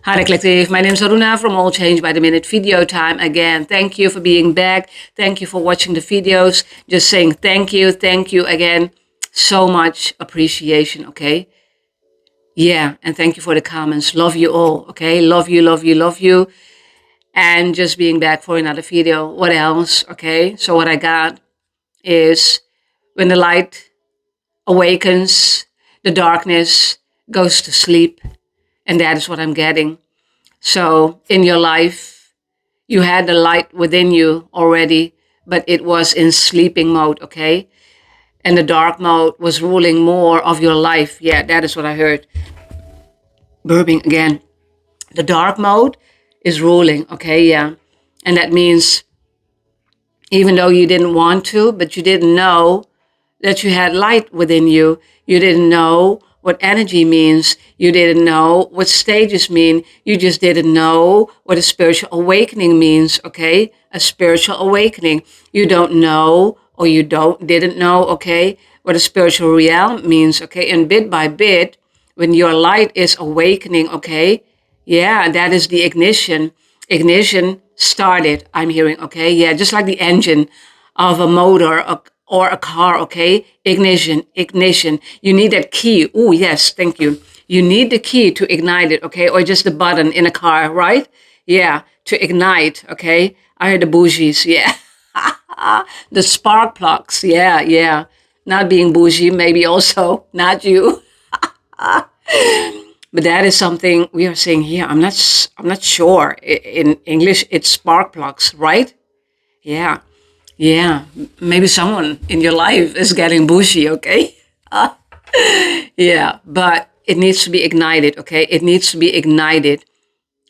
Hi Collective, my name is Aruna from All Change by the Minute Video Time. Again, thank you for being back. Thank you for watching the videos. Just saying thank you again. So much appreciation, okay? Yeah, and thank you for the comments. Love you all, okay? Love you, love you, love you. And just being back for another video. What else, okay? So what I got is when the light awakens, the darkness goes to sleep. And that is what I'm getting. So in your life, you had the light within you already, but it was in sleeping mode, okay? And the dark mode was ruling more of your life. Yeah, that is what I heard. Burping again. The dark mode is ruling, okay? Yeah. And that means even though you didn't want to, but you didn't know that you had light within you. You didn't know what energy means. You didn't know what stages mean. You just didn't know what a spiritual awakening means, okay? A spiritual awakening. You don't know or you didn't know, okay, what a spiritual realm means, okay? And bit by bit, when your light is awakening, okay, yeah, that is the ignition. Ignition started, I'm hearing, okay? Yeah, just like the engine of a motor or a car, okay? Ignition. You need that key. Oh, yes, thank you. You need the key to ignite it, okay? Or just the button in a car, right? Yeah, to ignite, okay? I heard the bougies, yeah. The spark plugs, yeah. Not being bougie, maybe also, not you. But that is something we are saying here. I'm not sure. In English, it's spark plugs, right? Yeah. Yeah, maybe someone in your life is getting bushy, okay? Yeah, but it needs to be ignited, okay? It needs to be ignited.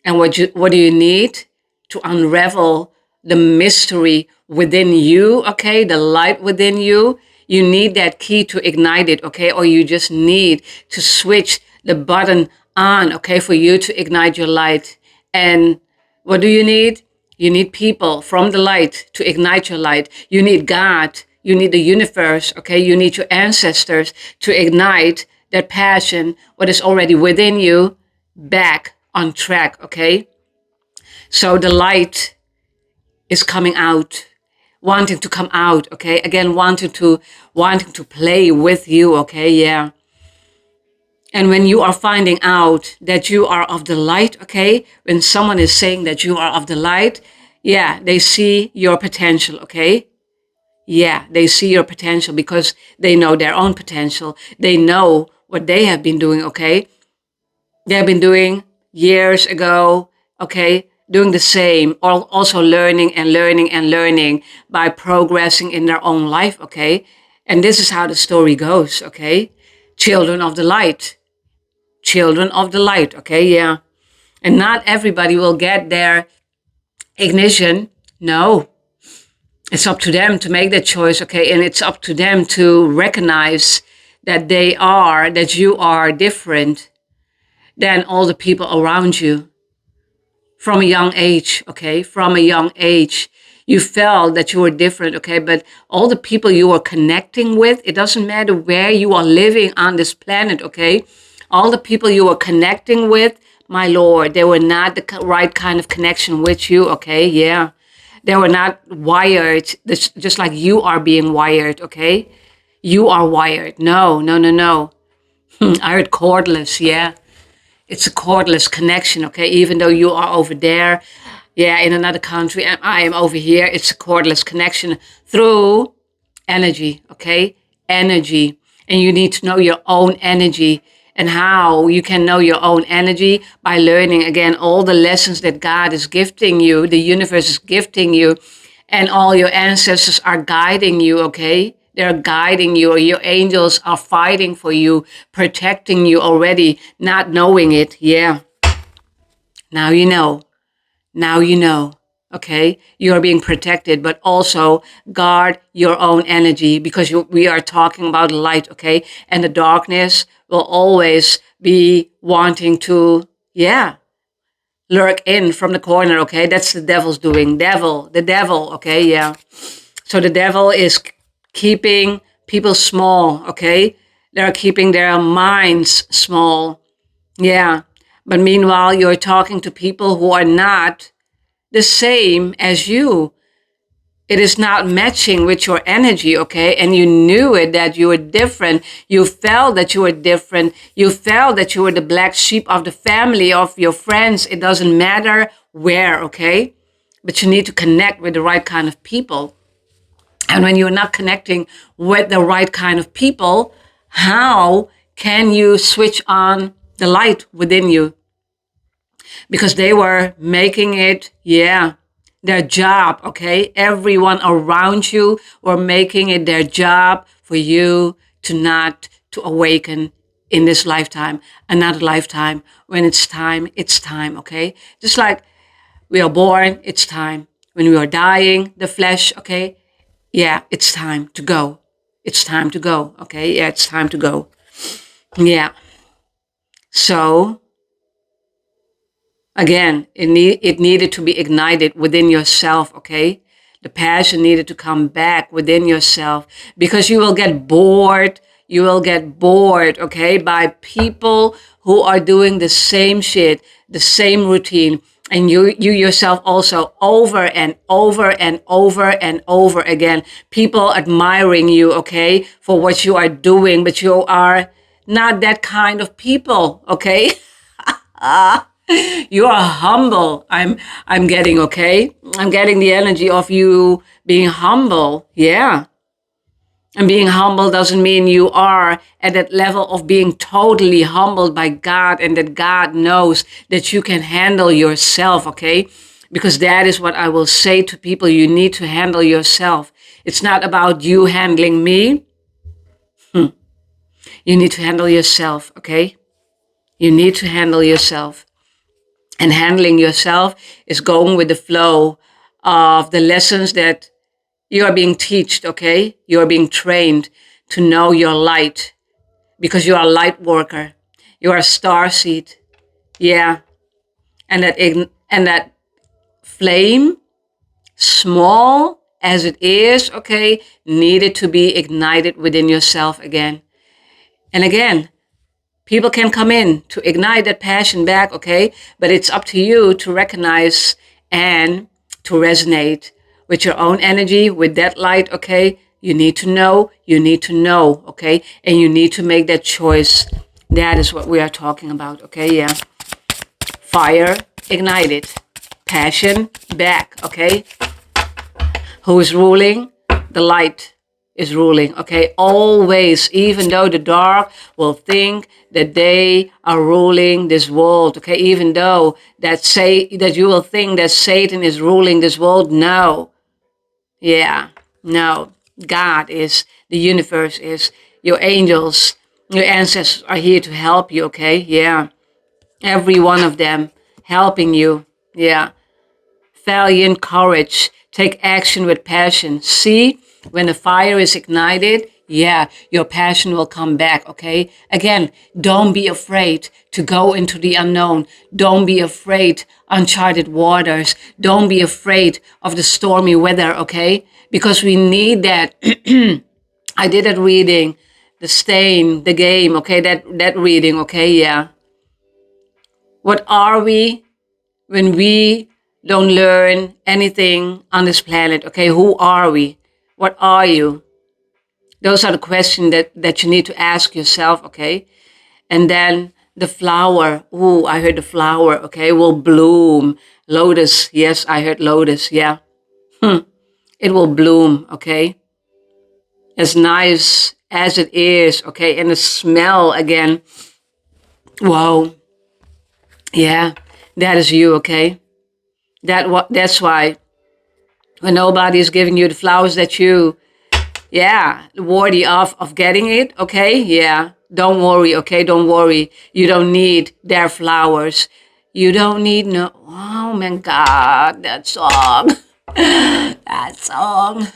And what do you need to unravel the mystery within you, okay? The light within you. You need that key to ignite it, okay? Or you just need to switch the button on, okay, for you to ignite your light. And what do you need? You need people from the light to ignite your light. You need God. You need the universe, okay? You need your ancestors to ignite that passion, what is already within you, back on track, okay? So the light is coming out, wanting to come out, okay? Again, wanting to play with you, okay? Yeah. And when you are finding out that you are of the light, okay? When someone is saying that you are of the light, yeah, they see your potential, okay? Yeah, they see your potential because they know their own potential. They know what they have been doing, okay? They have been doing years ago, okay? Doing the same, or also learning and learning and learning by progressing in their own life, okay? And this is how the story goes, okay? Children of the light. Children of the light, okay? Yeah. And not everybody will get their ignition. No. It's up to them to make that choice, okay? And it's up to them to recognize that that you are different than all the people around you from a young age, okay? From a young age, you felt that you were different, okay? But all the people you are connecting with, it doesn't matter where you are living on this planet, okay? All the people you are connecting with, my Lord, they were not the right kind of connection with you, okay? Yeah. They were not wired, just like you are being wired, okay? You are wired. No. I heard cordless, yeah. It's a cordless connection, okay? Even though you are over there, yeah, in another country, and I am over here, it's a cordless connection through energy, okay? Energy. And you need to know your own energy and how you can know your own energy by learning, again, all the lessons that God is gifting you, the universe is gifting you, and all your ancestors are guiding you, okay? They're guiding you, or your angels are fighting for you, protecting you already, not knowing it. Yeah. Now you know. Now you know. Okay, you are being protected, but also guard your own energy because we are talking about light, okay? And the darkness will always be wanting to, yeah, lurk in from the corner, okay? That's the devil's doing. The devil, okay? Yeah. So the devil is keeping people small, okay? They're keeping their minds small. Yeah. But meanwhile, you're talking to people who are not the same as you. It is not matching with your energy, okay? And you knew it, that you were different. You felt that you were different. You felt that you were the black sheep of the family, of your friends. It doesn't matter where, okay? But you need to connect with the right kind of people. And when you're not connecting with the right kind of people, how can you switch on the light within you? Because they were making it, their job, okay? Everyone around you were making it their job for you to awaken in this lifetime, another lifetime. When it's time, okay? Just like we are born, it's time. When we are dying, the flesh, okay? Yeah, it's time to go. It's time to go, okay? Yeah, it's time to go. Yeah. So again, it needed to be ignited within yourself, okay? The passion needed to come back within yourself, because you will get bored. You will get bored, okay, by people who are doing the same shit, the same routine. And you yourself also, over and over and over and over again. People admiring you, okay, for what you are doing, but you are not that kind of people, okay? You are humble. I'm getting, okay? I'm getting the energy of you being humble. Yeah. And being humble doesn't mean you are at that level of being totally humbled by God, and that God knows that you can handle yourself, okay? Because that is what I will say to people. You need to handle yourself. It's not about you handling me. You need to handle yourself, okay? You need to handle yourself. And handling yourself is going with the flow of the lessons that you are being taught, okay? You are being trained to know your light, because you are a light worker. You are a star seed. Yeah. And that flame, small as it is, okay, needed to be ignited within yourself again. And again, people can come in to ignite that passion back, okay? But it's up to you to recognize and to resonate with your own energy, with that light, okay? You need to know, okay? And you need to make that choice. That is what we are talking about, okay? Yeah. Fire ignited, passion back, okay? Who is ruling? The light is ruling, okay? Always, even though the dark will think that they are ruling this world, okay? Even though that you will think that Satan is ruling this world, no. Yeah, no. God is, the universe is, your angels, your ancestors are here to help you, okay? Yeah. Every one of them helping you. Yeah. Valiant courage. Take action with passion. See, when the fire is ignited, yeah, your passion will come back, okay? Again, don't be afraid to go into the unknown. Don't be afraid uncharted waters. Don't be afraid of the stormy weather, okay? Because we need that. I did that reading, the stain, the game, okay? That reading, okay? Yeah. What are we when we don't learn anything on this planet? Okay, who are we? What are you? Those are the questions that you need to ask yourself, okay? And then the flower, I heard the flower, okay, will bloom. Lotus, yes, I heard lotus, yeah. It will bloom, okay? As nice as it is, okay? And the smell again, wow. Yeah, that is you, okay? That's why when nobody is giving you the flowers that you, worthy of getting it, okay? Yeah, don't worry, okay? Don't worry. You don't need their flowers. You don't need no, oh my God, that song. That song.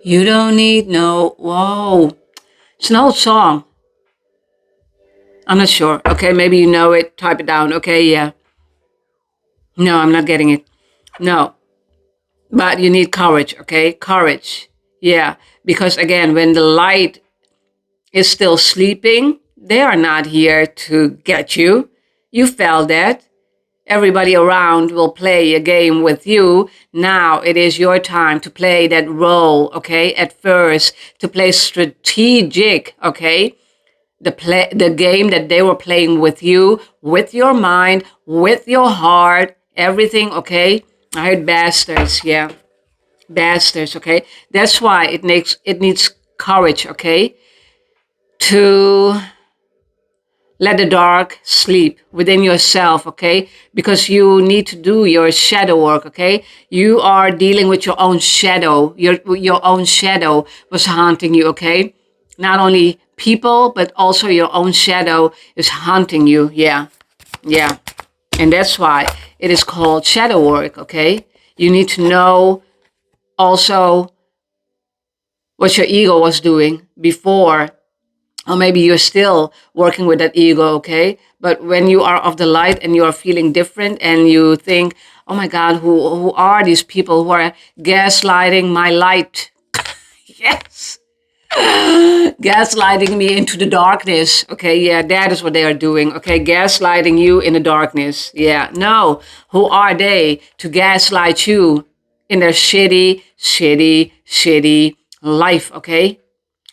You don't need no, whoa. It's an old song. I'm not sure. Okay, maybe you know it. Type it down. Okay, yeah. No, I'm not getting it. No. But you need courage, okay? Courage. Yeah. Because again, when the light is still sleeping, they are not here to get you. You felt that. Everybody around will play a game with you. Now it is your time to play that role, okay? At first, to play strategic, okay? The game that they were playing with you, with your mind, with your heart, everything, okay? I heard bastards, yeah. Bastards, okay? That's why it needs courage, okay? To let the dark sleep within yourself, okay? Because you need to do your shadow work, okay? You are dealing with your own shadow. Your own shadow was haunting you, okay? Not only people, but also your own shadow is haunting you. Yeah, yeah. And that's why it is called shadow work, okay? You need to know also what your ego was doing before, or maybe you're still working with that ego, okay? But when you are of the light and you are feeling different and you think, oh my God, who are these people who are gaslighting my light? Yes. Gaslighting me into the darkness. Okay, yeah, that is what they are doing. Okay, gaslighting you in the darkness. Yeah, no. Who are they to gaslight you in their shitty, shitty, shitty life, okay?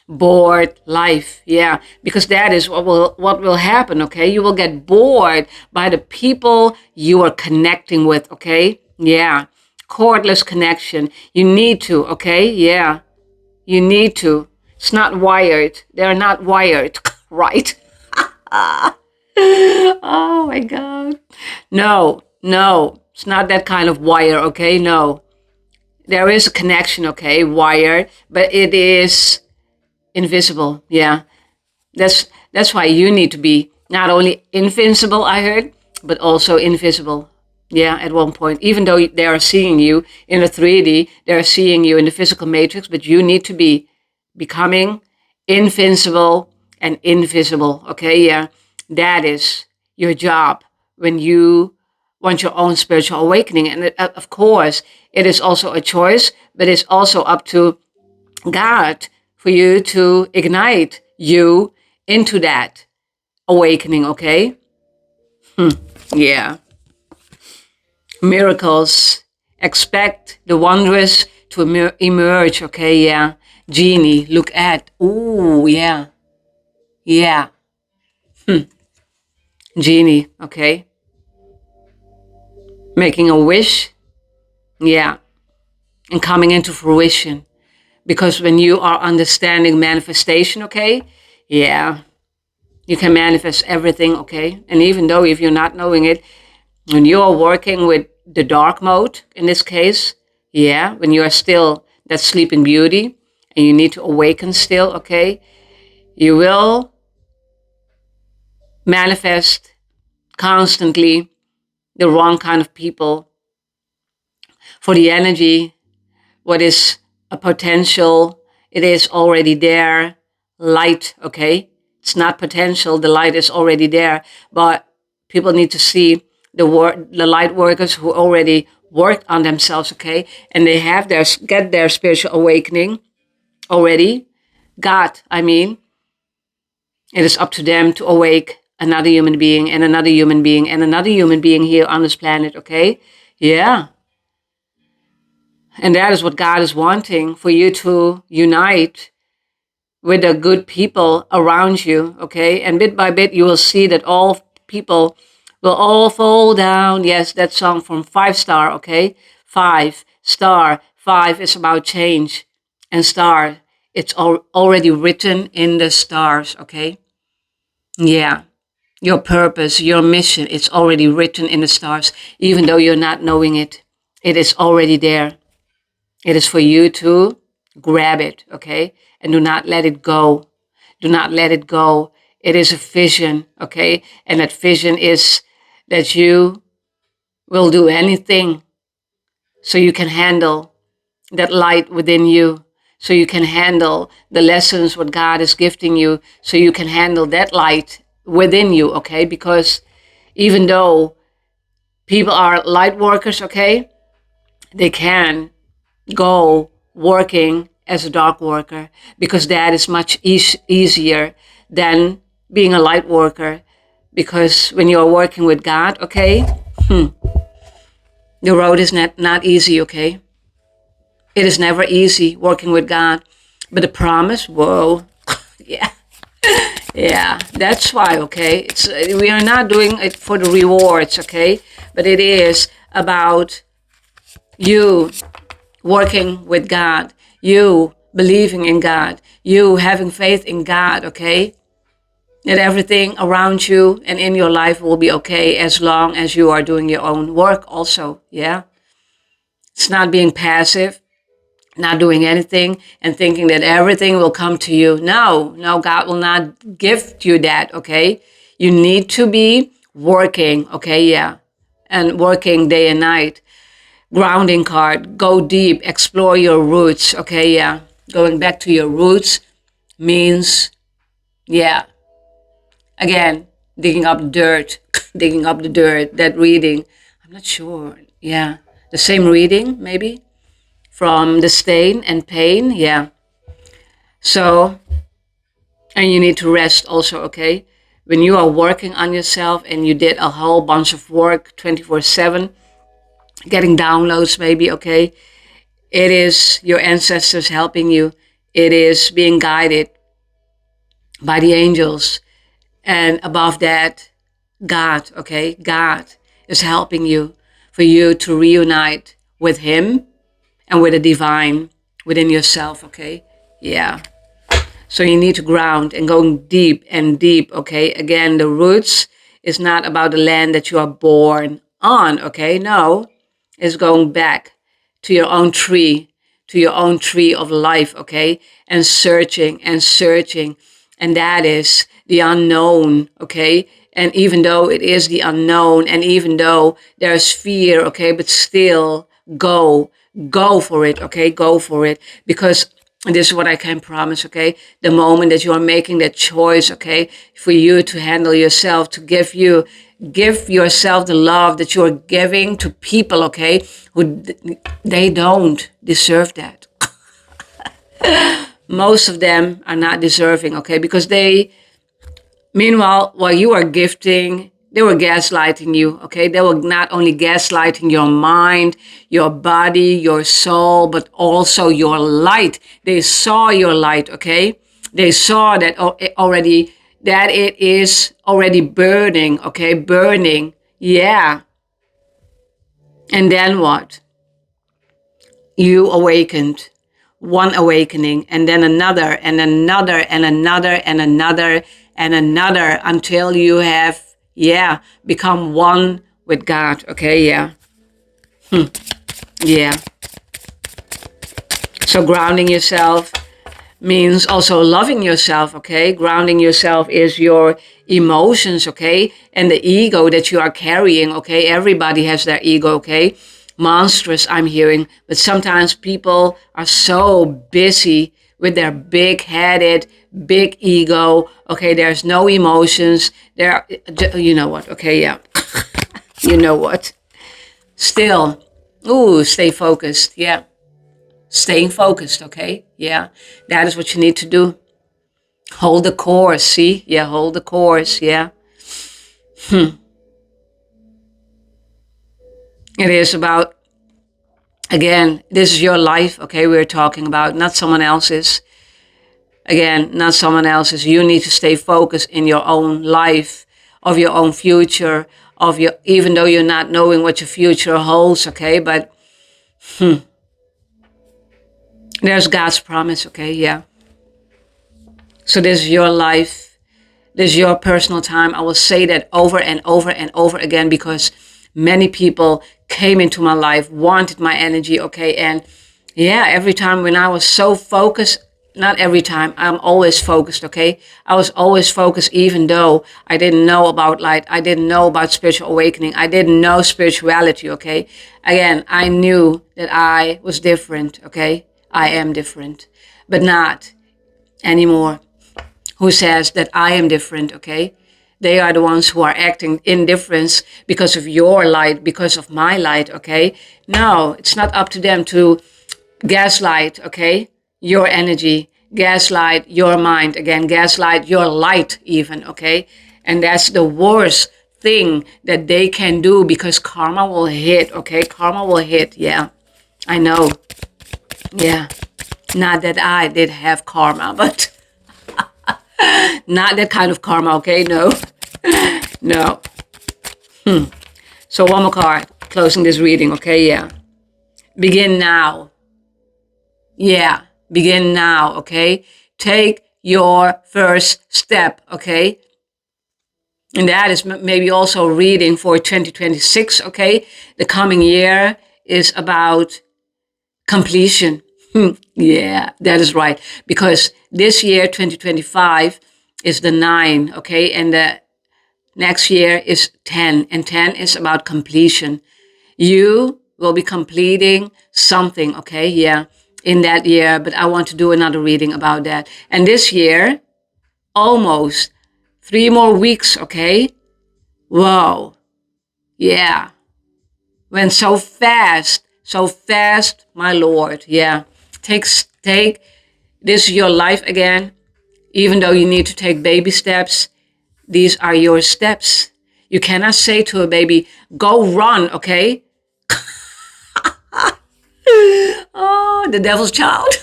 Bored life, yeah, because that is what will happen, okay? You will get bored by the people you are connecting with, okay? Yeah, cordless connection. You need to, okay? Yeah, you need to. It's not wired. They're not wired, right? Oh my God. No, no, it's not that kind of wire, okay? No, there is a connection, okay? Wire, but it is invisible. Yeah, that's why you need to be not only invincible, I heard, but also invisible. Yeah, at one point, even though they are seeing you in the 3D, they're seeing you in the physical matrix, but you need to be becoming invincible and invisible. Okay, yeah, that is your job when you want your own spiritual awakening. And of course, it is also a choice, but it's also up to God for you to ignite you into that awakening, okay? Yeah. Miracles. Expect the wondrous to emerge, okay? Yeah. Genie, look at. Ooh, yeah. Yeah. Genie, okay? Making a wish. Yeah. And coming into fruition. Because when you are understanding manifestation, okay? Yeah. You can manifest everything, okay? And even though if you're not knowing it, when you are working with the dark mode, in this case, yeah, when you are still that sleeping beauty and you need to awaken still, okay, you will manifest constantly the wrong kind of people for the energy. What is a potential, it is already there. Light, okay? It's not potential, the light is already there. But people need to see the light workers who already worked on themselves, okay? And they have get their spiritual awakening already. God, I mean, it is up to them to awake another human being and another human being and another human being here on this planet, okay? Yeah. And that is what God is wanting, for you to unite with the good people around you, okay? And bit by bit, you will see that all people will all fall down. Yes, that song from 5 Star, okay? 5 Star. 5 is about change. And star, it's already written in the stars, okay? Yeah. Your purpose, your mission, it's already written in the stars, even though you're not knowing it. It is already there. It is for you to grab it, okay? And do not let it go. Do not let it go. It is a vision, okay? And that vision is that you will do anything so you can handle that light within you, so you can handle the lessons what God is gifting you, so you can handle that light within you, okay? Because even though people are light workers, okay, they can go working as a dark worker, because that is much easier than being a light worker, because when you're working with God, okay, the road is not easy, okay? It is never easy working with God. But the promise, whoa, yeah. Yeah, that's why, okay? We are not doing it for the rewards, okay? But it is about you working with God, you believing in God, you having faith in God, okay? That everything around you and in your life will be okay as long as you are doing your own work also, yeah? It's not being passive, not doing anything and thinking that everything will come to you. No, God will not gift you that, okay? You need to be working, okay, yeah. And working day and night. Grounding card, go deep, explore your roots, okay, yeah. Going back to your roots means, yeah, again, digging up dirt, digging up the dirt, that reading. I'm not sure, yeah. The same reading, maybe? From the stain and pain, yeah. So, and you need to rest also, okay? When you are working on yourself and you did a whole bunch of work 24/7, getting downloads maybe, okay? It is your ancestors helping you. It is being guided by the angels. And above that, God, okay? God is helping you for you to reunite with Him and with the divine within yourself, okay? Yeah. So you need to ground and going deep and deep, okay? Again, the roots is not about the land that you are born on, okay? No, it's going back to your own tree, to your own tree of life, okay? And searching and searching. And that is the unknown, okay? And even though it is the unknown and even though there's fear, okay, but still go for it, okay? Go for it, because this is what I can promise, okay? The moment that you are making that choice, okay, for you to handle yourself, to give yourself the love that you are giving to people, okay, who they don't deserve that. Most of them are not deserving, okay, because meanwhile, while you are gifting, they were gaslighting you, okay? They were not only gaslighting your mind, your body, your soul, but also your light. They saw your light, okay? They saw that it is already burning, okay? Burning, yeah. And then what? You awakened. One awakening, and then another, and another, and another, and another, and another, until you have, yeah, become one with God, okay, yeah. Yeah. So grounding yourself means also loving yourself, okay? Grounding yourself is your emotions, okay? And the ego that you are carrying, okay? Everybody has their ego, okay? Monstrous, I'm hearing. But sometimes people are so busy with their big-headed, big ego, okay? There's no emotions. You know what, okay, yeah. You know what? Still, stay focused, yeah. Staying focused, okay? Yeah, that is what you need to do. Hold the course, see? Yeah, hold the course, yeah. It is about, again, this is your life, okay? We're talking about, not someone else's. Again, not someone else's. You need to stay focused in your own life, of your own future, even though you're not knowing what your future holds, okay? But there's God's promise, okay? Yeah. So this is your life. This is your personal time. I will say that over and over and over again because many people came into my life, wanted my energy, okay? And yeah, every time when I was so focused, not every time, I'm always focused, okay? I was always focused even though I didn't know about light. I didn't know about spiritual awakening. I didn't know spirituality, okay? Again, I knew that I was different, okay? I am different, but not anymore. Who says that I am different, okay? They are the ones who are acting in difference because of your light, because of my light, okay? No, it's not up to them to gaslight, okay? Your energy, gaslight your mind, again, gaslight your light even, okay? And that's the worst thing that they can do, because karma will hit, okay? Karma will hit, yeah. I know, yeah. Not that I did have karma, but not that kind of karma, okay? No, no. So one more card, closing this reading, okay? Yeah. Begin now. Yeah, begin now, okay? Take your first step, okay? And that is maybe also reading for 2026, okay? The coming year is about completion. Yeah, that is right. Because this year, 2025, is the 9, okay? And the next year is 10, and 10 is about completion. You will be completing something, okay? Yeah, in that year. But I want to do another reading about that. And this year, almost 3 more weeks, okay? Wow. Yeah. Went so fast, my Lord. Yeah. Take, this is your life again. Even though you need to take baby steps, these are your steps. You cannot say to a baby, go run, okay? Oh, the devil's child.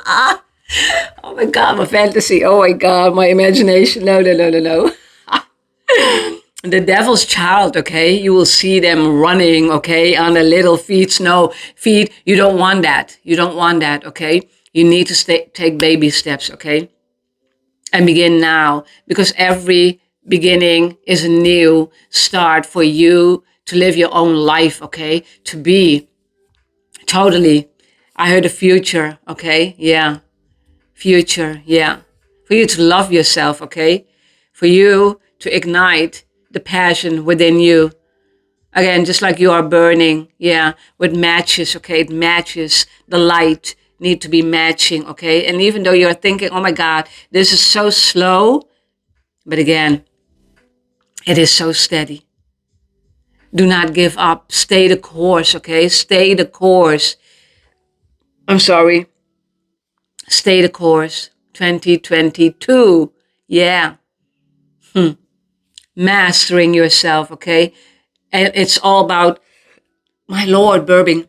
Oh my God, my fantasy. Oh my God, my imagination. No, no, no, no, no. The devil's child, okay? You will see them running, okay, on their little feet. No, feet. You don't want that. You don't want that, okay? You need to take baby steps, okay? And begin now, because every beginning is a new start for you to live your own life, okay? To be totally, I heard the future, okay? Yeah, future, yeah. For you to love yourself, okay? For you to ignite the passion within you. Again, just like you are burning, yeah, with matches, okay? It matches, the light need to be matching, okay? And even though you're thinking, oh my God, this is so slow, but again, it is so steady. Do not give up. Stay the course, okay? Stay the course. I'm sorry. Stay the course. 2022. Yeah. Mastering yourself, okay? And it's all about, my Lord, burping.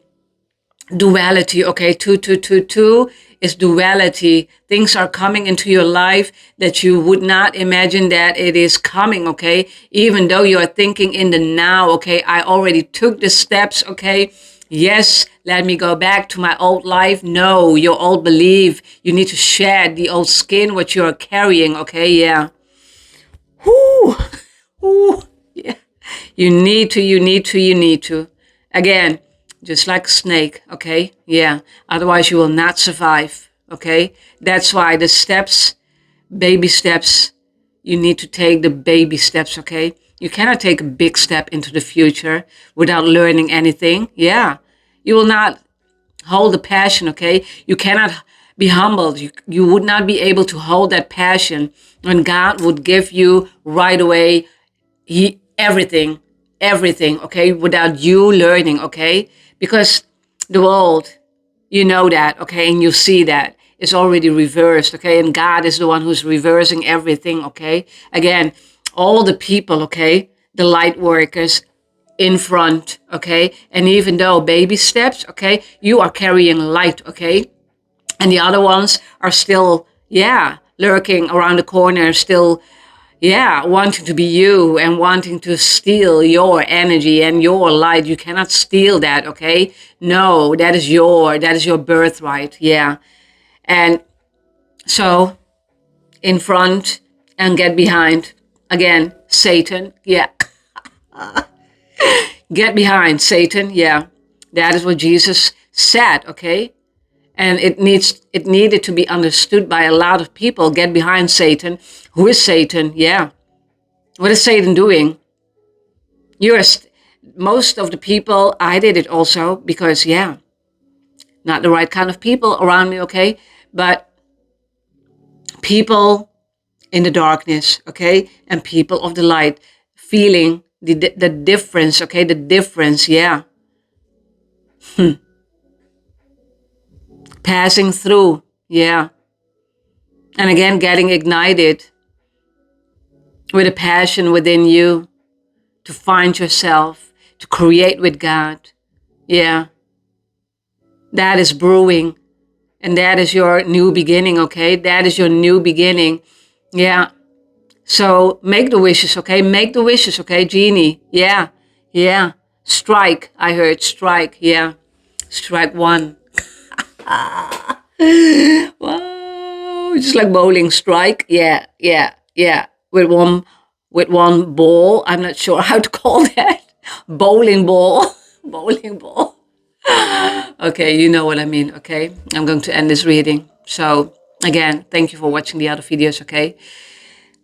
Duality, okay? 2222 is duality. Things are coming into your life that you would not imagine that it is coming, okay? Even though you are thinking in the now, okay? I already took the steps, okay? Yes, let me go back to my old life. No, your old belief. You need to shed the old skin, what you are carrying, okay? Yeah. Whoo, whoo, yeah. You need to. Again, just like a snake, okay? Yeah. Otherwise, you will not survive, okay? That's why the steps, baby steps, you need to take the baby steps, okay? You cannot take a big step into the future without learning anything. Yeah. You will not hold the passion, okay? You cannot be humbled. You would not be able to hold that passion when God would give you right away everything, okay, without you learning, okay? Because the world, you know that, okay, and you see that it's already reversed, okay? And God is the one who's reversing everything, okay? Again, all the people, okay, the light workers in front, okay? And even though baby steps, okay, you are carrying light, okay? And the other ones are still, yeah, lurking around the corner, still, yeah, wanting to be you and wanting to steal your energy and your light. You cannot steal that, okay? No, that is your birthright, yeah. And so, in front and get behind. Again, Satan, yeah. Get behind, Satan, yeah. That is what Jesus said, okay? And it needed to be understood by a lot of people. Get behind Satan. Who is Satan? Yeah. What is Satan doing? Most of the people, I did it also because, yeah, not the right kind of people around me, okay? But people in the darkness, okay? And people of the light, feeling the difference, okay? The difference, yeah. Passing through, yeah. And again, getting ignited with a passion within you to find yourself, to create with God. Yeah, that is brewing. And that is your new beginning, okay? That is your new beginning. Yeah. So make the wishes, okay? Make the wishes, okay, Genie? Yeah. Yeah. Strike. I heard strike. Yeah. Strike one. Wow. Just like bowling strike. Yeah. Yeah. Yeah. With one ball. I'm not sure how to call that. Bowling ball. Bowling ball. Okay, you know what I mean, okay? I'm going to end this reading. So, again, thank you for watching the other videos, okay?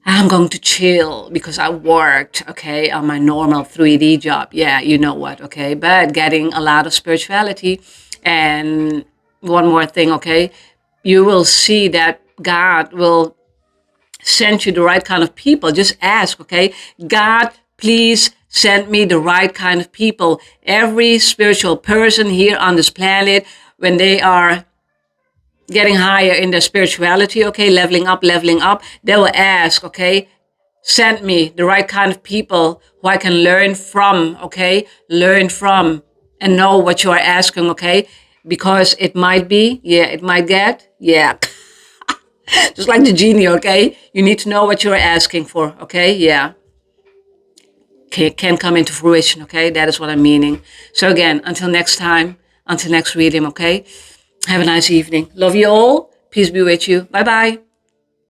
I'm going to chill because I worked, okay, on my normal 3D job. Yeah, you know what, okay? But getting a lot of spirituality. And one more thing, okay? You will see that God will send you the right kind of people. Just ask, okay? God, please send me the right kind of people. Every spiritual person here on this planet, when they are getting higher in their spirituality, okay, leveling up, they will ask, okay, send me the right kind of people who I can learn from, okay? Learn from and know what you are asking, okay? Because it might be, yeah, it might get, yeah. Just like the genie, okay? You need to know what you're asking for, okay? Yeah. Can come into fruition, okay? That is what I'm meaning. So again, until next time, until next reading, okay? Have a nice evening. Love you all. Peace be with you. Bye-bye.